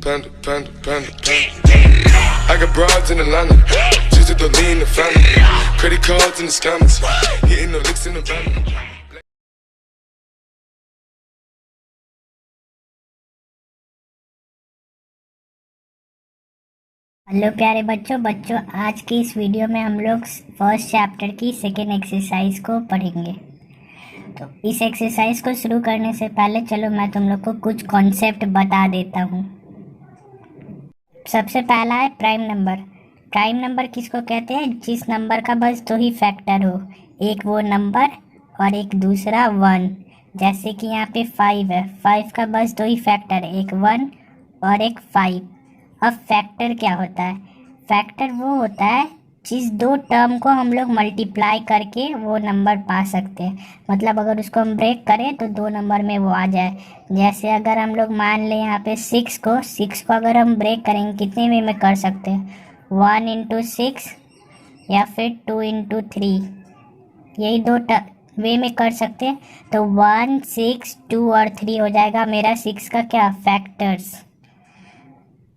I got broads in Atlanta, just to lean the family. Credit cards and the scammers, hitting the licks in the van. Hello प्यारे बच्चों आज की इस video में हम लोग फर्स्ट चैप्टर की सेकेंड एक्सरसाइज को पढ़ेंगे। तो इस एक्सरसाइज को शुरू करने से पहले चलो मैं तुम लोग को कुछ कॉन्सेप्ट बता देता हूँ। सबसे पहला है प्राइम नंबर। प्राइम नंबर किसको कहते हैं? जिस नंबर का बस दो ही फैक्टर हो, एक वो नंबर और एक दूसरा वन। जैसे कि यहाँ पे 5 है, 5 का बस दो ही फैक्टर है, एक 1 और एक 5। अब फैक्टर क्या होता है? फैक्टर वो होता है जिस दो टर्म को हम लोग मल्टीप्लाई करके वो नंबर पा सकते हैं। मतलब अगर उसको हम ब्रेक करें तो दो नंबर में वो आ जाए। जैसे अगर हम लोग मान लें यहाँ पे 6 को अगर हम ब्रेक करेंगे कितने वे में कर सकते हैं? 1 इंटू 6 या फिर 2 इंटू 3, यही दो वे में कर सकते हैं। तो 1, 6, 2 और 3 हो जाएगा मेरा 6 का क्या? फैक्टर्स।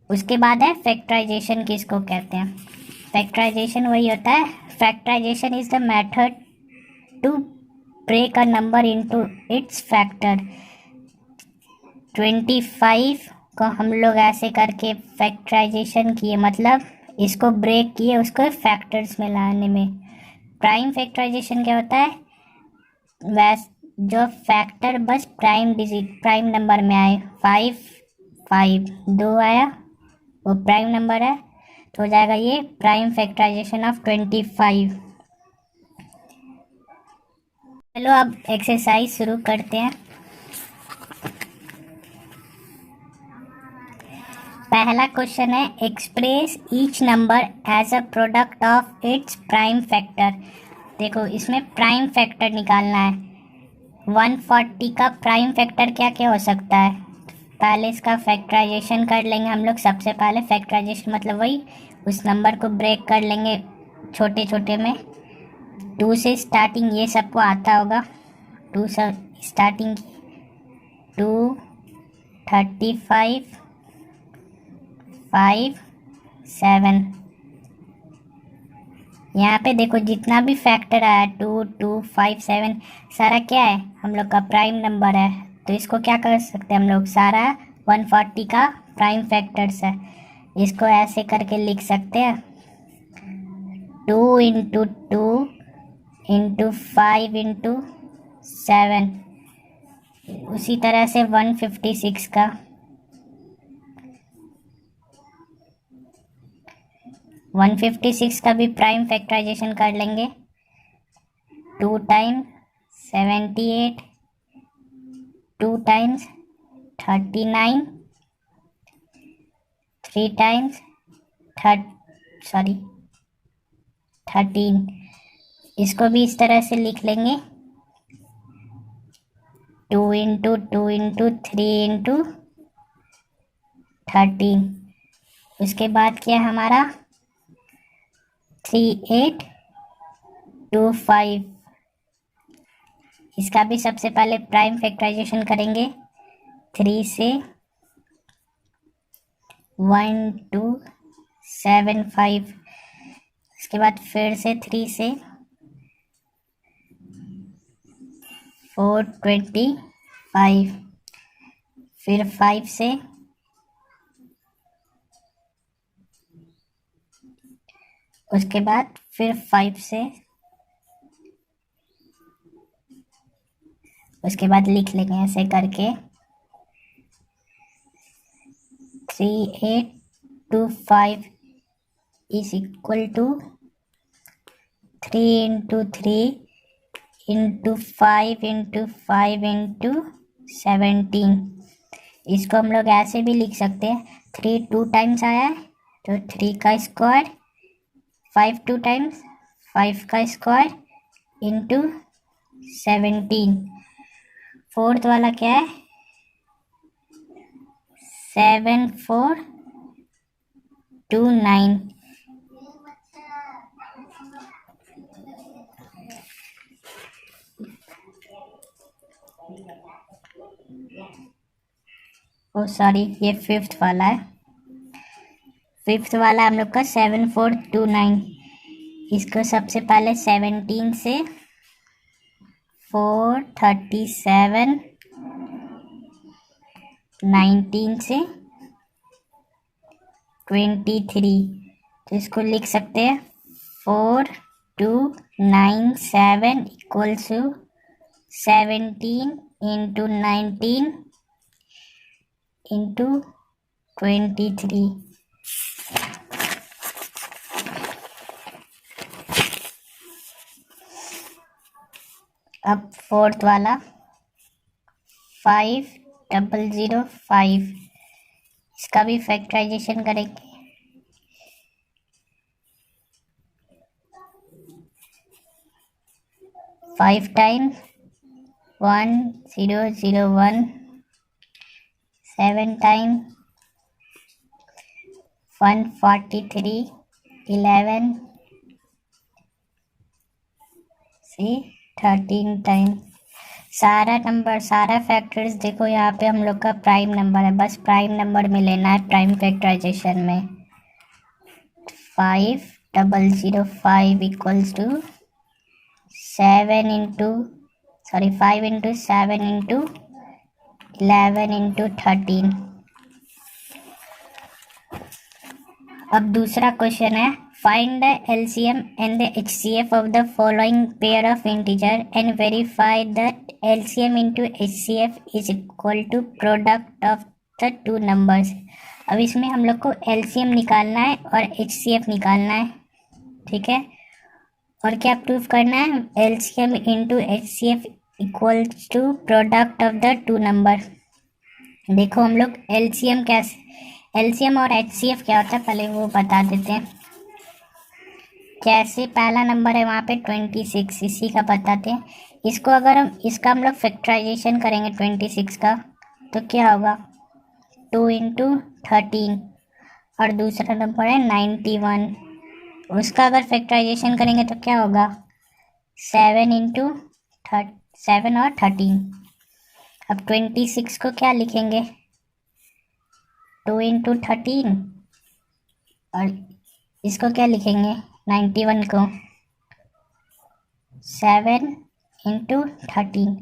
उसके बाद है फैक्टराइजेशन। किसको कहते हैं? फैक्टराइजेशन वही होता है, factorisation is the method to break a number into its factor. 25 को हम लोग ऐसे करके फैक्टराइजेशन किए, मतलब इसको ब्रेक किए उसको फैक्टर्स में लाने में। प्राइम फैक्टराइजेशन क्या होता है? जो फैक्टर बस प्राइम नंबर में आए। 5 2 आया, वो प्राइम नंबर है, तो हो जाएगा ये प्राइम फैक्टराइजेशन ऑफ 25। चलो अब एक्सरसाइज शुरू करते हैं। पहला क्वेश्चन है, express each number as a product of its prime factor. देखो इसमें प्राइम फैक्टर निकालना है। 140 का प्राइम फैक्टर क्या क्या हो सकता है? पहले इसका फैक्टराइजेशन कर लेंगे हम लोग। सबसे पहले फैक्टराइजेशन मतलब वही, उस नंबर को ब्रेक कर लेंगे छोटे छोटे में। 2 से स्टार्टिंग, ये सबको आता होगा। 2 से स्टार्टिंग 2, 35, 5, 7। यहाँ पे देखो जितना भी फैक्टर आया 2, 2, 5, 7 सारा क्या है? हम लोग का प्राइम नंबर है। तो इसको क्या कर सकते हैं हम लोग? सारा 140 का प्राइम फैक्टर्स है, इसको ऐसे करके लिख सकते हैं 2 इंटू 2 इंटू 5 इंटू 7। उसी तरह से 156 का 156 का भी प्राइम फैक्टराइजेशन कर लेंगे। 2 टाइम्स 78, 2 टाइम्स 39, 3 टाइम्स 13। इसको भी इस तरह से लिख लेंगे 2 इंटू 2 इंटू 3 इंटू 13। उसके बाद क्या है हमारा? 3825। इसका भी सबसे पहले प्राइम फैक्टराइजेशन करेंगे 3 से 1275। इसके बाद फिर से 3 से 425, फिर 5 से, उसके बाद फिर 5 से, उसके बाद लिख लेंगे ऐसे करके 3825 is equal to 3 into 3 into 5 into 5 into 17। इसको हम लोग ऐसे भी लिख सकते हैं 3 2 टाइम्स आया है तो 3 का स्क्वायर, 5 2 टाइम्स 5 का स्क्वायर इंटू 17। फोर्थ वाला क्या है? 7429। ओ सॉरी, ये फिफ्थ वाला है। फिफ्थ वाला हम लोग का 7429। इसको सबसे पहले 17 से 437, 19 से 23, तो इसको लिख सकते हैं 4297 इक्वल्स टू 17 इंटू 19 इंटू 23। अब फोर्थ वाला 5005, इसका भी फैक्टराइजेशन करेंगे। 5 टाइम्स 1001, 7 टाइम्स 143, 11 से 13 टाइम। सारा नंबर, सारा फैक्टर्स देखो यहाँ पे हम लोग का प्राइम नंबर है, बस प्राइम नंबर में लेना है प्राइम फैक्टराइजेशन में। 5005 equals to 5 into 7 into 11 into 13। अब दूसरा क्वेश्चन है, find the LCM and the HCF of the following pair of integer and verify that LCM into HCF is equal to product of the two numbers. अब इसमें हम लोग को LCM निकालना है और एचसीएफ निकालना है, ठीक है। और क्या प्रूफ करना है, LCM into HCF equal to product of the two number. देखो हम लोग एलसीएम कैसे, एलसीएम और एचसीएफ क्या होता है पहले वो बता देते हैं कैसे। पहला नंबर है वहाँ पे 26, इसी का बताते हैं। इसको अगर इसका हम लोग फैक्टराइजेशन करेंगे 26 का, तो क्या होगा 2 इंटू 13। और दूसरा नंबर है 91, उसका अगर फैक्टराइजेशन करेंगे तो क्या होगा 7 इंटू 7 और 13। अब 26 को क्या लिखेंगे 2 इंटू 13, और इसको क्या लिखेंगे 91 को 7 इंटू 13।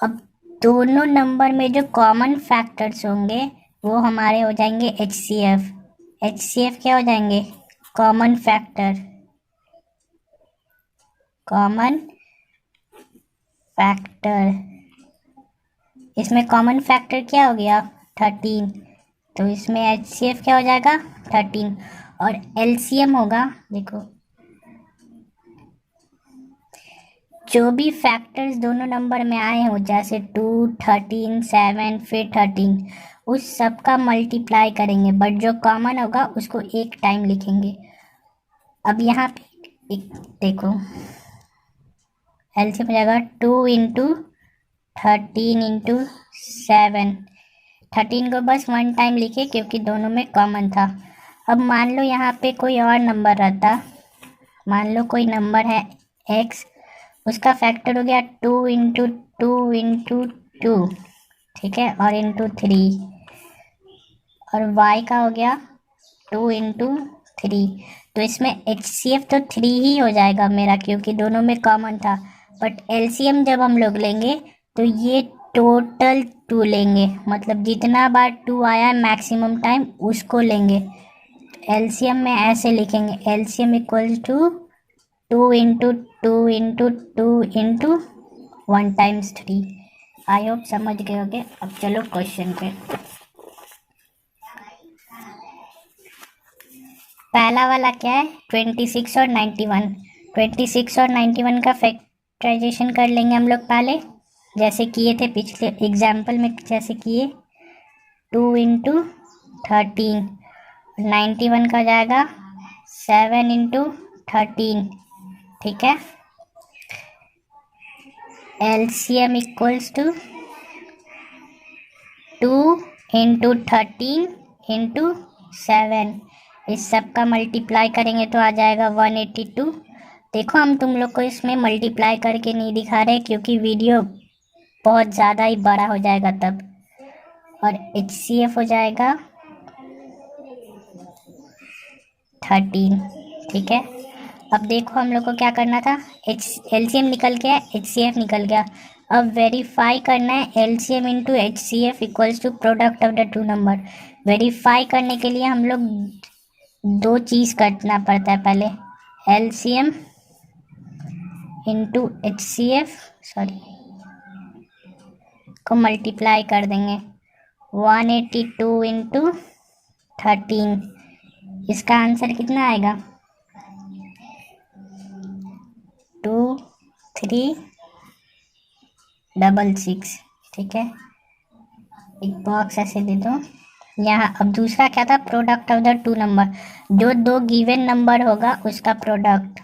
अब दोनों नंबर में जो कॉमन फैक्टर्स होंगे वो हमारे हो जाएंगे एचसीएफ। एचसीएफ क्या हो जाएंगे कॉमन फैक्टर, कॉमन फैक्टर। इसमें कॉमन फैक्टर क्या हो गया 13, तो इसमें एचसीएफ क्या हो जाएगा 13। और एलसीएम होगा, देखो जो भी फैक्टर्स दोनों नंबर में आए हो जैसे 2, 13, 7 फिर 13, उस सब का मल्टीप्लाई करेंगे, बट जो कॉमन होगा उसको एक टाइम लिखेंगे। अब यहाँ पे एक देखो एलसीएम हो जाएगा 2 इंटू 13 इंटू 7। 13 को बस 1 टाइम लिखे क्योंकि दोनों में कॉमन था। अब मान लो यहाँ पे कोई और नंबर रहता, मान लो कोई नंबर है x, उसका फैक्टर हो गया 2 इंटू 2 इंटू 2, ठीक है, और इंटू 3, और y का हो गया 2 इंटू 3। तो इसमें एचसीएफ तो 3 ही हो जाएगा मेरा क्योंकि दोनों में कॉमन था, बट एलसीएम जब हम लोग लेंगे तो ये टोटल 2 लेंगे, मतलब जितना बार 2 आया मैक्सिमम टाइम उसको लेंगे। एलसीएम में ऐसे लिखेंगे LCM equals to 2 into 2 into 2 into 1 times 3। I hope समझ गए होगे। अब चलो क्वेश्चन पे। पहला वाला क्या है 26 और 91। 26 और 91 का फैक्टराइजेशन कर लेंगे हम लोग पहले, जैसे किए थे पिछले एग्जाम्पल में, जैसे किए 2 इंटू 13। 91 का जाएगा 7 इंटू 13, ठीक है। LCM equals to 2 into 13 into 7, इस सब का मल्टीप्लाई करेंगे तो आ जाएगा 182। देखो हम तुम लोग को इसमें मल्टीप्लाई करके नहीं दिखा रहे क्योंकि वीडियो बहुत ज़्यादा ही बड़ा हो जाएगा तब। और एचसीएफ हो जाएगा 13। ठीक है, अब देखो हम लोग को क्या करना था, एलसीएम निकल गया, एचसीएफ निकल गया। अब वेरीफाई करना है LCM into HCF equals to product of the two number. Verify करने के लिए हम लोग दो चीज़ करना पड़ता है, पहले एलसीएम इंटू एचसीएफ को मल्टीप्लाई कर देंगे 182 इंटू 13। इसका आंसर कितना आएगा 2366। ठीक है, एक बॉक्स ऐसे दे दो यहाँ। अब दूसरा क्या था, product of the two number, जो दो गिवन नंबर होगा उसका प्रोडक्ट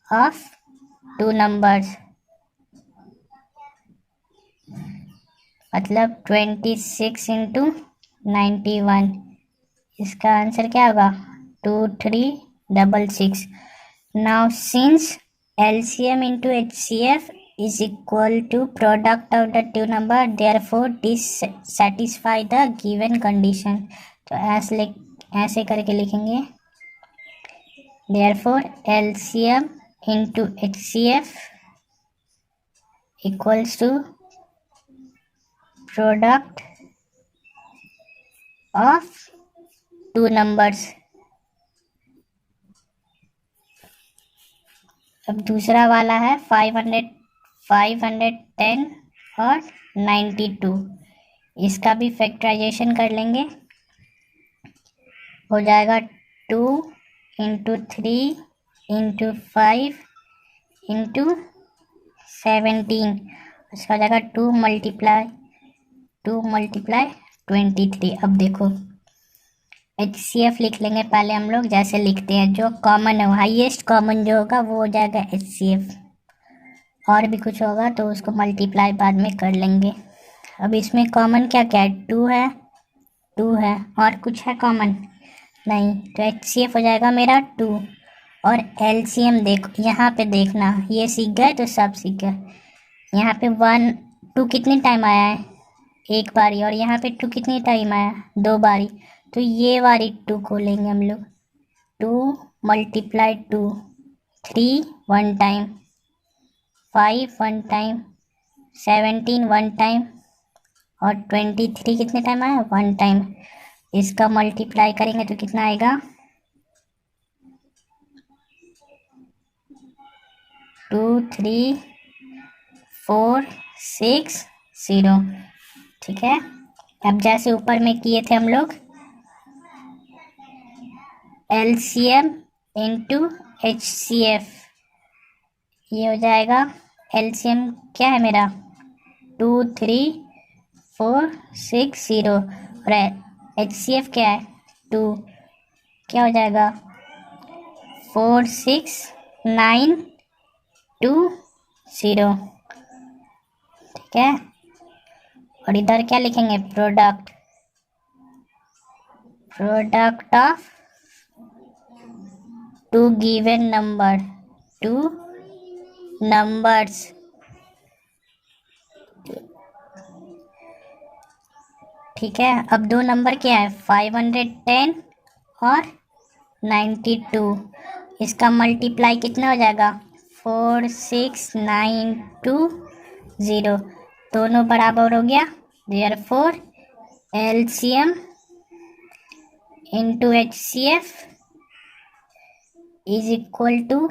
ऑफ टू नंबर्स, मतलब 26 इंटू 91। इसका आंसर क्या होगा 2366। Now since LCM into HCF is equal to product of the two number, therefore this satisfy the given condition। तो ऐसे करके लिखेंगे, therefore LCM into HCF equals to product of two numbers। अब दूसरा वाला है 510 और 92। इसका भी फैक्टराइजेशन कर लेंगे, हो जाएगा 2 इंटू 3 इंटू 5 इंटू 17। इसका हो जाएगा 2 मल्टीप्लाई 23। अब देखो HCF लिख लेंगे पहले हम लोग, जैसे लिखते हैं, जो कॉमन है हाईएस्ट कॉमन जो होगा वो हो जाएगा HCF, और भी कुछ होगा तो उसको मल्टीप्लाई बाद में कर लेंगे। अब इसमें कॉमन क्या क्या है, 2 है और कुछ है कॉमन नहीं, तो HCF हो जाएगा मेरा 2। और LCM देखो, यहाँ पे देखना, ये सीख गए तो सब सीख गए। यहाँ पे 2 कितने टाइम आया है, एक बारी, और यहाँ पे 2 कितनी टाइम आया, 2 बारी। तो ये वाली 2 खोलेंगे हम लोग, 2 मल्टीप्लाई 2, 3 1 टाइम, 5 1 टाइम, 17 1 टाइम, और 23 कितने टाइम आया, 1 टाइम। इसका मल्टीप्लाई करेंगे तो कितना आएगा 2 3 4 6 0। ठीक है, अब जैसे ऊपर में किए थे हम लोग, LCM इंटू HCF, ये हो जाएगा, LCM क्या है मेरा 2 3 4 6 0, और HCF क्या है 2, क्या हो जाएगा 4 6 9 2 0। ठीक है, और इधर क्या लिखेंगे, product of two given number, two numbers. ठीक है, अब दो नंबर क्या है 510 और 92। इसका मल्टीप्लाई कितना हो जाएगा 46920, दोनों बराबर हो गया। Therefore LCM into HCF is equal to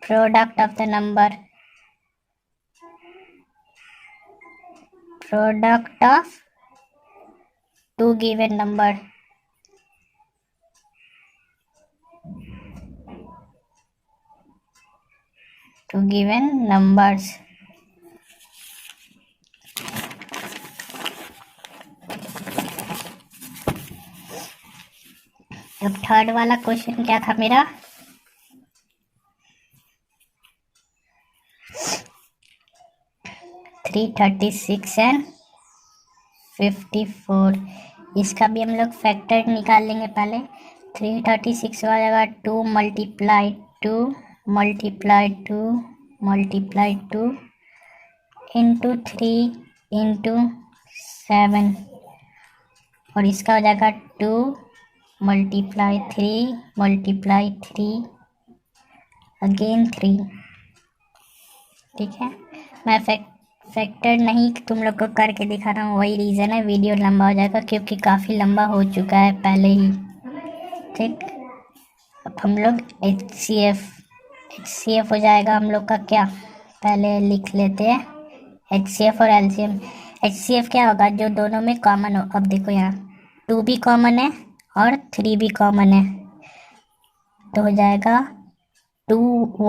product of the number, product of two given number। two given numbers। अब थर्ड वाला क्वेश्चन क्या था मेरा, थ्री 36 एंड 54। इसका भी हम लोग फैक्टर निकाल लेंगे पहले। 336 हो जाएगा 2 multiply 2 multiply 2 multiply 2 into 3 into 7 और इसका हो जाएगा 2 मल्टीप्लाई 3 अगेन 3। ठीक है, मैं फैक्टर नहीं तुम लोग को करके दिखा रहा हूँ, वही रीज़न है, वीडियो लंबा हो जाएगा क्योंकि काफ़ी लंबा हो चुका है पहले ही। ठीक, अब हम लोग एच सी एफ हो जाएगा हम लोग का क्या, पहले लिख लेते हैं एच सी एफ और L C M. H C F क्या होगा, जो दोनों में कॉमन हो। अब देखो यहाँ 2 भी कॉमन है और 3 भी कॉमन है, तो हो जाएगा 2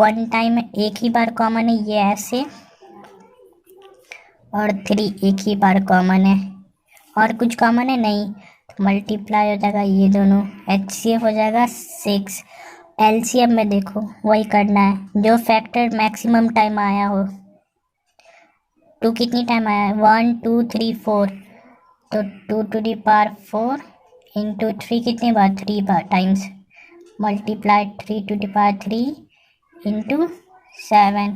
1 टाइम एक ही बार कॉमन है, ये ऐसे, और 3 एक ही बार कॉमन है, और कुछ कॉमन है नहीं, तो मल्टीप्लाई हो जाएगा ये दोनों, एच सी एफ हो जाएगा 6। एल सी एम में देखो वही करना है, जो फैक्टर मैक्सिमम टाइम आया हो। 2 कितनी टाइम आया है, 1 2 3 4, तो 2 टू दी पावर 4 इंटू 3 कितनी बार, 3 बार times, multiply 3 to the power 3 into 7।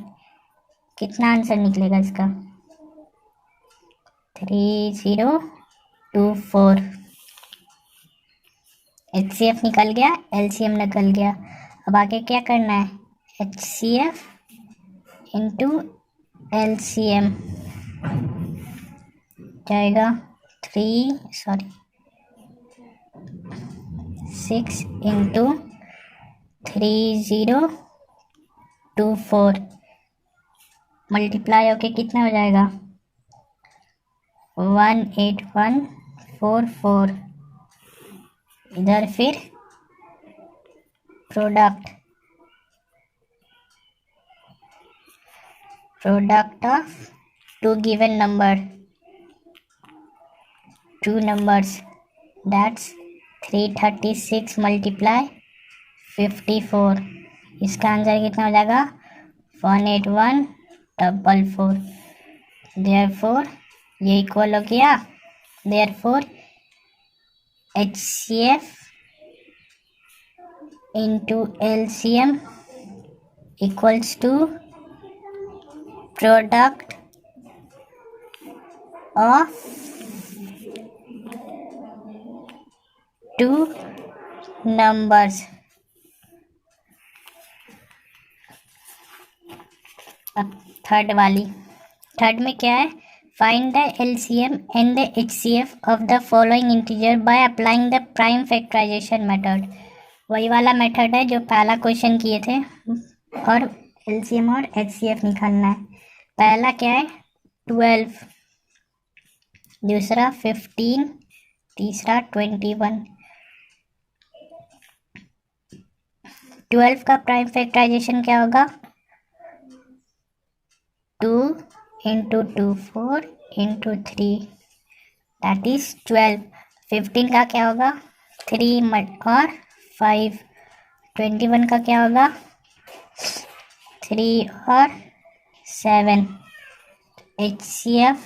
कितना आंसर निकलेगा इसका, 3024। एच सी एफ निकल गया, एल सी एम निकल गया। अब आगे क्या करना है, H C F into L C M जाएगा 6 इंटू 3024 मल्टीप्लाई होके कितना हो जाएगा, 18144। इधर फिर product of 2 given number, 2 numbers, that's 336 multiply 54। इसका आंसर कितना हो जाएगा, 18144। देयरफॉर ये इक्वल हो गया, therefore H C F into L C M equals to product of 2 numbers। अब थर्ड में क्या है, find the LCM and the HCF of the following integer by applying the prime factorization method। वही वाला method है जो पहला question किए थे, और LCM और HCF निकालना है। पहला क्या है 12, दूसरा 15, तीसरा 21। 12 का प्राइम फैक्टराइजेशन क्या होगा, 2 इंटू 2 4 इंटू 3 दैट इज 12। 15 का क्या होगा, 3 और 5। 21 का क्या होगा, 3 और 7। HCF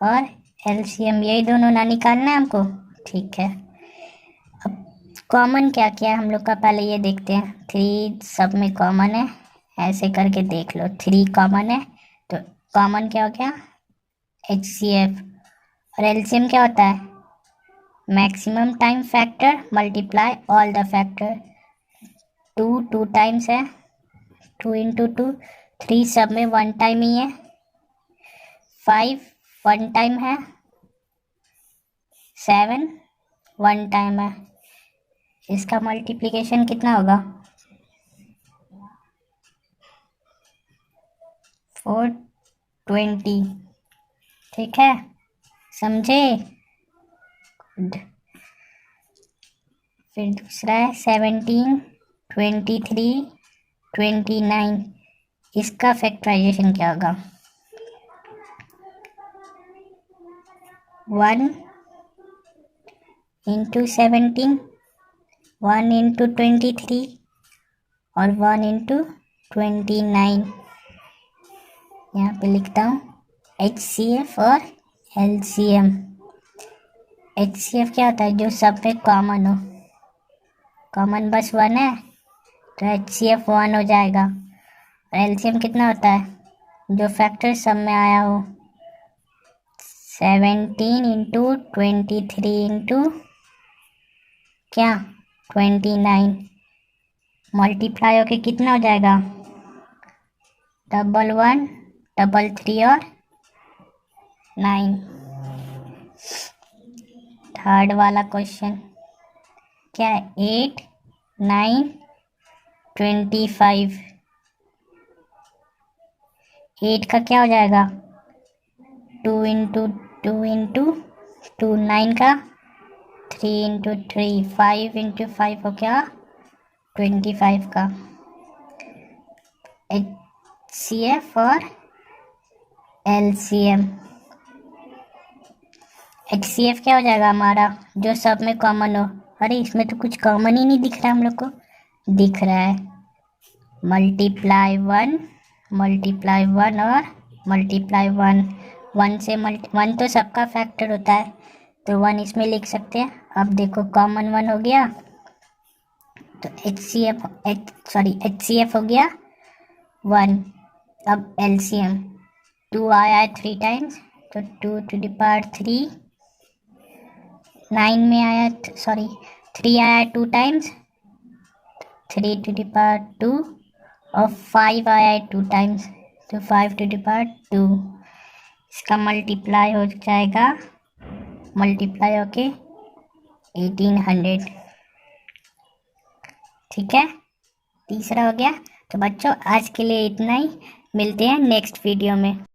और LCM यही दोनों ना निकालना है हमको, ठीक है। अब कॉमन क्या क्या है हम लोग का, पहले ये देखते हैं। 3 सब में कॉमन है, ऐसे करके देख लो, 3 कॉमन है, तो कॉमन क्या हो गया HCF। और LCM क्या होता है, maximum time factor multiply all the factor. 2 times है, 2 इंटू 2। 3 सब में 1 टाइम ही है। 5 1 टाइम है। 7 1 टाइम है। इसका मल्टीप्लिकेशन कितना होगा, 420। ठीक है, समझे। गुड। फिर दूसरा है 17 23 29। इसका फैक्टराइजेशन क्या होगा, 1 इंटू 17, 1 इंटू 23 और 1 इंटू 29। यहाँ पे लिखता हूँ HCF और LCM। HCF क्या होता है, जो सब में कॉमन हो। कॉमन बस 1 है तो HCF 1 हो जाएगा। और LCM कितना होता है, जो फैक्टर सब में आया हो। 17 इंटू 23 इंटू क्या 29 मल्टीप्लाई होके कितना हो जाएगा 11 3 और 9। थर्ड वाला क्वेश्चन क्या है 8 9 25। 8 का क्या हो जाएगा 2 इंटू 2 9 का 3 इंटू 3 5 इंटू 5 हो गया 25 का। HCF और LCM। HCF क्या हो जाएगा हमारा जो सब में कॉमन हो। अरे इसमें तो कुछ कॉमन ही नहीं दिख रहा हम लोग को। दिख रहा है मल्टीप्लाई 1 और मल्टीप्लाई 1 से 1 तो सबका फैक्टर होता है तो 1 इसमें लिख सकते हैं। अब देखो कॉमन 1 हो गया तो HCF हो गया 1। अब LCM 2 आया है 3 टाइम्स तो 2 टू द पावर 3। 9 में आया 3 आया है 2 टाइम्स 3 टू द पावर 2 और 5 आया है 2 टाइम्स तो 5 टू द पावर 2। इसका मल्टीप्लाई हो जाएगा मल्टीप्लाई होके 1800। ठीक है तीसरा हो गया। तो बच्चों आज के लिए इतना ही, मिलते हैं नेक्स्ट वीडियो में।